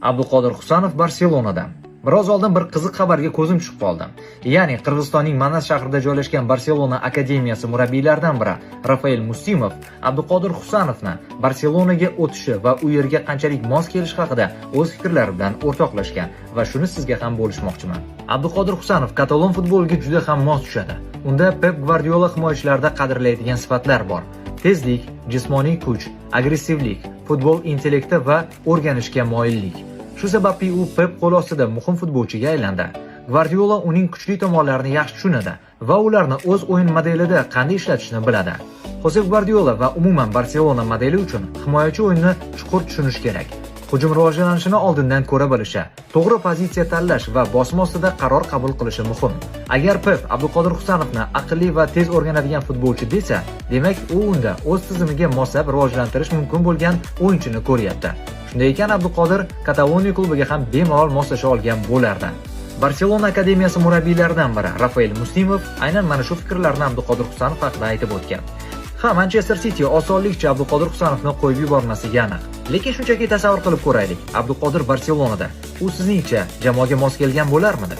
Abduqodir Husanov Barselonadan. Biroz oldin bir qiziq xabarga ko'zim tushib qoldi. Ya'ni Qirg'izistonning Manas shahrida joylashgan Barselona akademiyasi murabbiylaridan biri Rafael Muslimov Abduqodir Husanovni Barselonaga o'tishi va u yerga qanchalik mos kelishi haqida o'z fikrlari bilan o'rtoqlashgan va shuni sizga ham bo'lishmoqchiman. Abduqodir Husanov katalon futboliga juda ham mos tushadi. Unda Pep Gvardiola himoyachilarida qadrlaydigan sifatlar bor. Tezlik, jismoniy kuch, agressivlik, futbol intellekti va o'rganishga moyillik. Shu sababli u Pep qo'l ostida muhim futbolchiga aylandi. Gvardiola uning kuchli tomonlarini yaxshi tushunadi va ularni o'z o'yin modelida qanday ishlatishni biladi. Josep Gvardiola va umuman Barselona modeli uchun himoyachi o'yinni chuqur tushunish kerak. Hujum rivojlanishini oldindan ko'ra bilishi, to'g'ri pozitsiya tanlash va bosim ostida qaror qabul qilishi muhim. Agar Pep Abduqodir Husanovni aqlli va tez o'rganadigan futbolchi desa, demak u unda o'z tizimiga moslab rivojlantirish mumkin bo'lgan o'yinchini ko'ryapti. Shunday ekan Abduqodir Kataloniya klubiga ham bemalol moslasha olgan bo'lardi. Barselona akademiyasi murabbiylaridan biri Rafael Muslimov aynan mana shu fikrlarni Abduqodir Husanov haqida aytib o'tgan. Manchester City osonlikcha Abduqodir Husanovni qo'yib yubormasligi aniq. Lekin shunchaki tasavvur qilib ko'raylik. Abduqodir Barselonada. U sizningcha jamoaga mos kelgan bo'larmidi?